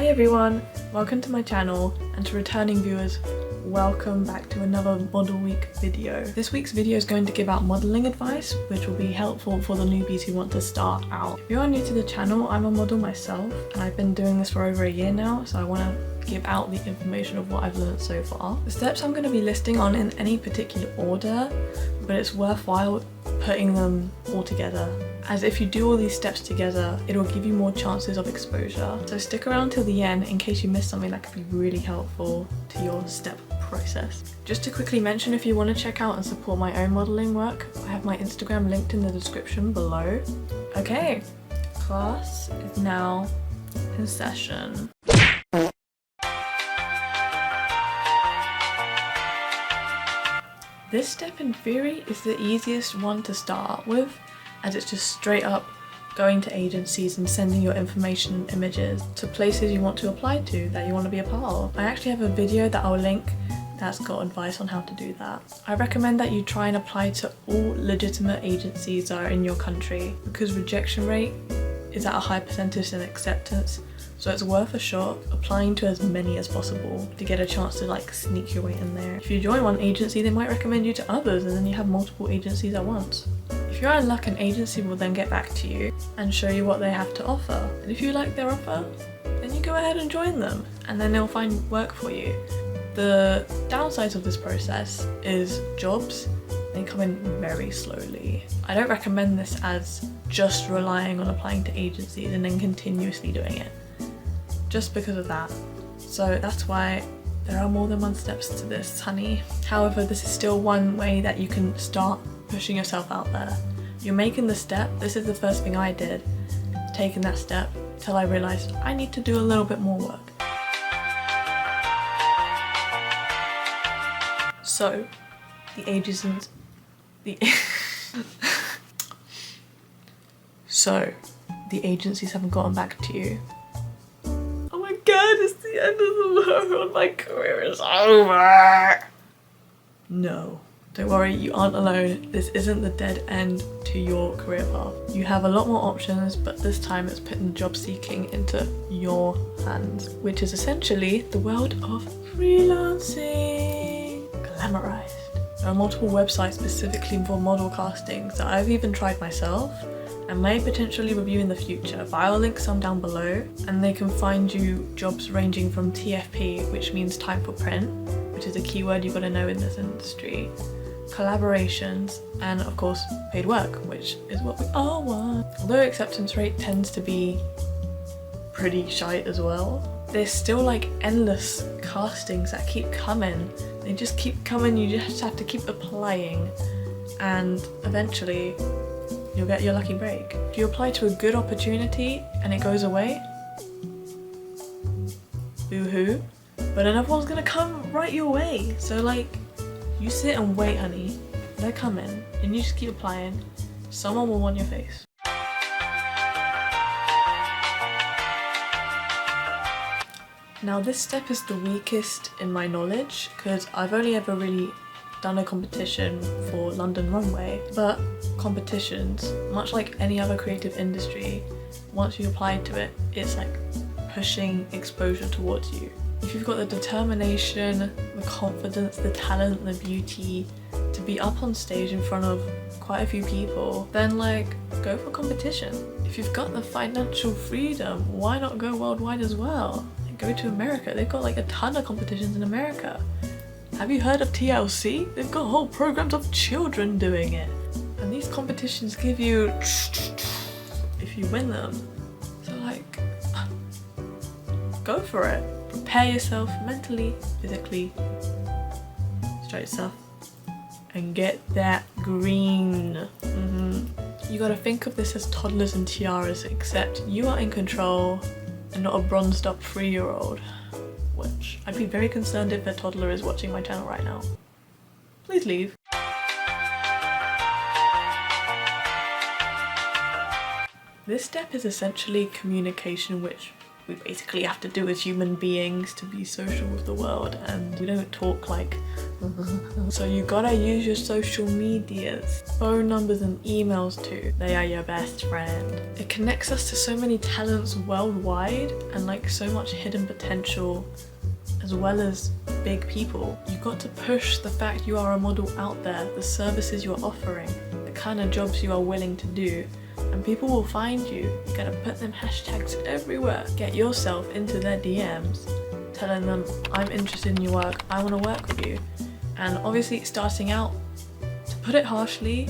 Hi everyone, welcome to my channel, and to returning viewers, welcome back to another Model Week video. This week's video is going to give out modelling advice, which will be helpful for the newbies who want to start out. If you are new to the channel, I'm a model myself, and I've been doing this for over a year now, so I want to give out the information of what I've learned so far. The steps I'm going to be listing on in any particular order, but it's worthwhile putting them all together, as if you do all these steps together, it'll give you more chances of exposure. So stick around till the end in case you miss something that could be really helpful to your step process. Just to quickly mention, if you want to check out and support my own modelling work, I have my Instagram linked in the description below. Okay, class is now in session. This step in theory is the easiest one to start with, as it's just straight up going to agencies and sending your information and images to places you want to apply to, that you want to be a part of. I actually have a video that I'll link that's got advice on how to do that. I recommend that you try and apply to all legitimate agencies that are in your country, because rejection rate is at a high percentage than acceptance, so it's worth a shot applying to as many as possible to get a chance to like sneak your way in there. If you join one agency, they might recommend you to others, and then you have multiple agencies at once. If you're in luck, an agency will then get back to you and show you what they have to offer, and if you like their offer, then you go ahead and join them, and then they'll find work for you. The downsides of this process is jobs, they come in very slowly. I don't recommend this as just relying on applying to agencies and then continuously doing it, just because of that. So that's why there are more than one steps to this, honey. However, this is still one way that you can start pushing yourself out there. You're making the step. This is the first thing I did, taking that step till I realized I need to do a little bit more work. So the agencies haven't gotten back to you. Oh my god, it's the end of the world, my career is over. No, don't worry, you aren't alone. This isn't the dead end to your career path. You have a lot more options, but this time it's putting job seeking into your hands, which is essentially the world of freelancing, glamorized. There are multiple websites specifically for model castings that I've even tried myself and may potentially review in the future, but I'll link some down below, and they can find you jobs ranging from TFP, which means time for print, which is a keyword you've got to know in this industry, collaborations, and of course paid work, which is what we all want. Although acceptance rate tends to be pretty shite as well, there's still like endless castings that keep coming. They just keep coming, you just have to keep applying, and eventually you'll get your lucky break. If you apply to a good opportunity and it goes away, boo-hoo, but another one's gonna come right your way. So like, you sit and wait, honey. They're coming, and you just keep applying. Someone will want your face. Now this step is the weakest in my knowledge, because I've only ever really done a competition for London Runway, but competitions, much like any other creative industry, once you apply to it, it's like pushing exposure towards you. If you've got the determination, the confidence, the talent, the beauty to be up on stage in front of quite a few people, then like, go for competition. If you've got the financial freedom, why not go worldwide as well? Go to America. They've got like a ton of competitions in America. Have you heard of TLC? They've got whole programs of children doing it. And these competitions give you if you win them. So like, go for it. Prepare yourself mentally, physically, stretch yourself, and get that green. You gotta think of this as toddlers and tiaras, except you are in control and not a bronzed up 3-year-old, which I'd be very concerned if a toddler is watching my channel right now. Please leave. This step is essentially communication, which we basically have to do as human beings to be social with the world, and we don't talk like So you gotta use your social medias, phone numbers and emails too. They are your best friend. It connects us to so many talents worldwide and like so much hidden potential, as well as big people. You've got to push the fact you are a model out there, the services you're offering, the kind of jobs you are willing to do, and people will find you. You gotta put them hashtags everywhere. Get yourself into their DMs, telling them, I'm interested in your work, I wanna work with you. And obviously starting out, to put it harshly,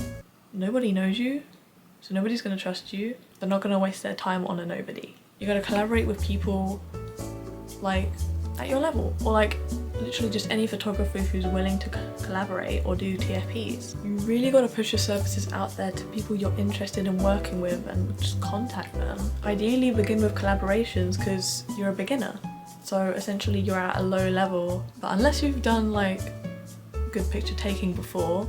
nobody knows you, so nobody's gonna trust you. They're not gonna waste their time on a nobody. You gotta collaborate with people like at your level, or like literally just any photographer who's willing to collaborate or do TFPs. You really gotta push your services out there to people you're interested in working with and just contact them. Ideally begin with collaborations because you're a beginner. So essentially you're at a low level, but unless you've done like good picture taking before,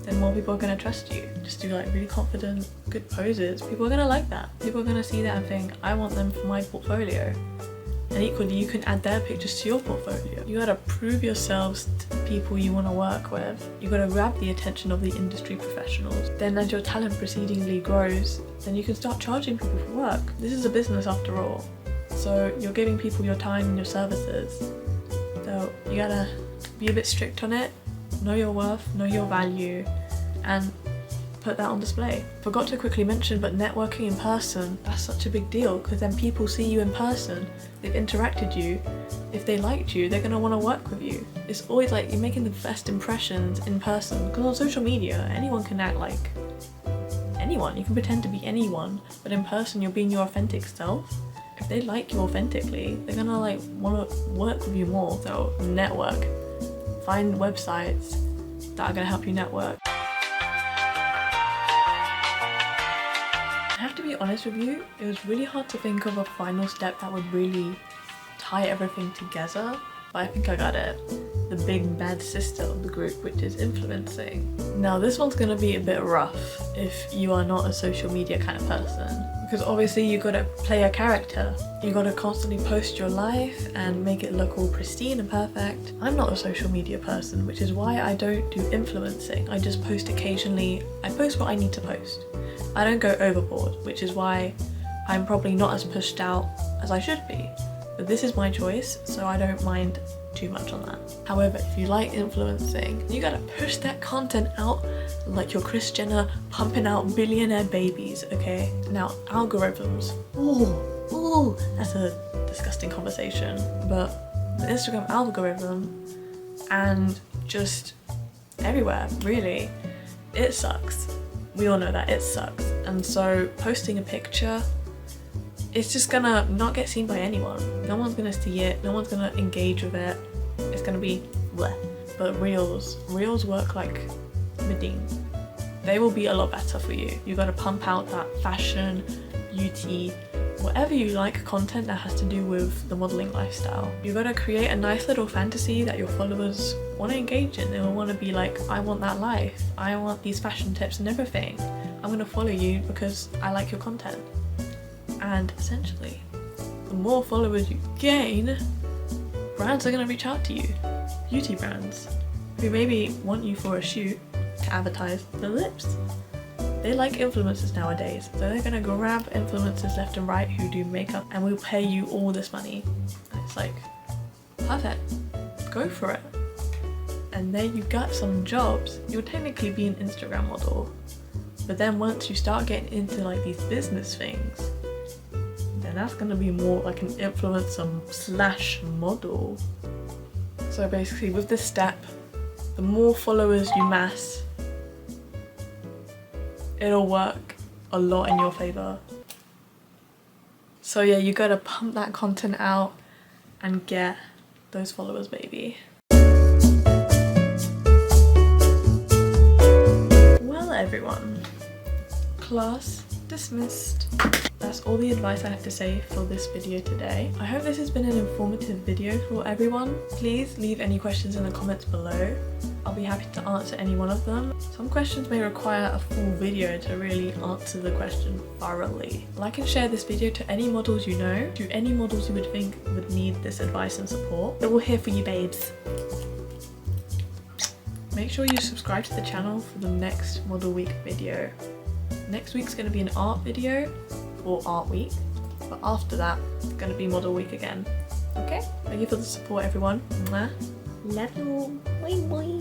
then more people are gonna trust you. Just do like really confident, good poses. People are gonna like that. People are gonna see that and think, I want them for my portfolio. And equally, you can add their pictures to your portfolio. You gotta prove yourselves to the people you wanna work with. You gotta grab the attention of the industry professionals. Then as your talent proceedingly grows, then you can start charging people for work. This is a business after all. So you're giving people your time and your services. So you gotta be a bit strict on it. Know your worth, know your value, and put that on display. Forgot to quickly mention, but networking in person, that's such a big deal because then people see you in person, they've interacted you, if they liked you, they're gonna wanna work with you. It's always like you're making the best impressions in person, because on social media, anyone can act like anyone. You can pretend to be anyone, but in person, you're being your authentic self. If they like you authentically, they're gonna like wanna work with you more. So network. Find websites that are gonna help you network. I have to be honest with you, it was really hard to think of a final step that would really tie everything together, but I think I got it. The big bad sister of the group, which is influencing. Now this one's gonna be a bit rough if you are not a social media kind of person, because obviously you gotta play a character. You gotta constantly post your life and make it look all pristine and perfect. I'm not a social media person, which is why I don't do influencing. I just post occasionally. I post what I need to post. I don't go overboard, which is why I'm probably not as pushed out as I should be. But this is my choice, so I don't mind too much on that. However, if you like influencing, you gotta push that content out like your Kris Jenner pumping out billionaire babies, okay? Now, algorithms. Ooh, that's a disgusting conversation. But the Instagram algorithm and just everywhere, really, it sucks. We all know that it sucks. And so posting a picture, it's just gonna not get seen by anyone. No one's gonna see it, no one's gonna engage with it. It's gonna be bleh. But reels work like Medine. They will be a lot better for you. You gotta pump out that fashion, beauty, whatever you like content that has to do with the modeling lifestyle. You gotta create a nice little fantasy that your followers wanna engage in. They will wanna be like, I want that life. I want these fashion tips and everything. I'm gonna follow you because I like your content. And essentially, the more followers you gain, brands are gonna reach out to you. Beauty brands, who maybe want you for a shoot to advertise their lips. They like influencers nowadays, so they're gonna grab influencers left and right who do makeup and will pay you all this money. And it's like, perfect, go for it. And then you got some jobs. You'll technically be an Instagram model, but then once you start getting into like these business things, then that's gonna be more like an influencer / model. So basically with this step, the more followers you mass, it'll work a lot in your favor. So yeah, you gotta pump that content out and get those followers, baby. Well everyone, class dismissed. That's all the advice I have to say for this video today. I hope this has been an informative video for everyone. Please leave any questions in the comments below. I'll be happy to answer any one of them. Some questions may require a full video to really answer the question thoroughly. Like and share this video to any models you know, to any models you would think would need this advice and support. We're all here for you, babes. make sure you subscribe to the channel for the next Model Week video. Next week's going to be an art video, or art week, but after that it's going to be Model Week again. Okay? Thank you for the support, everyone. Mwah. Love you. Bye bye.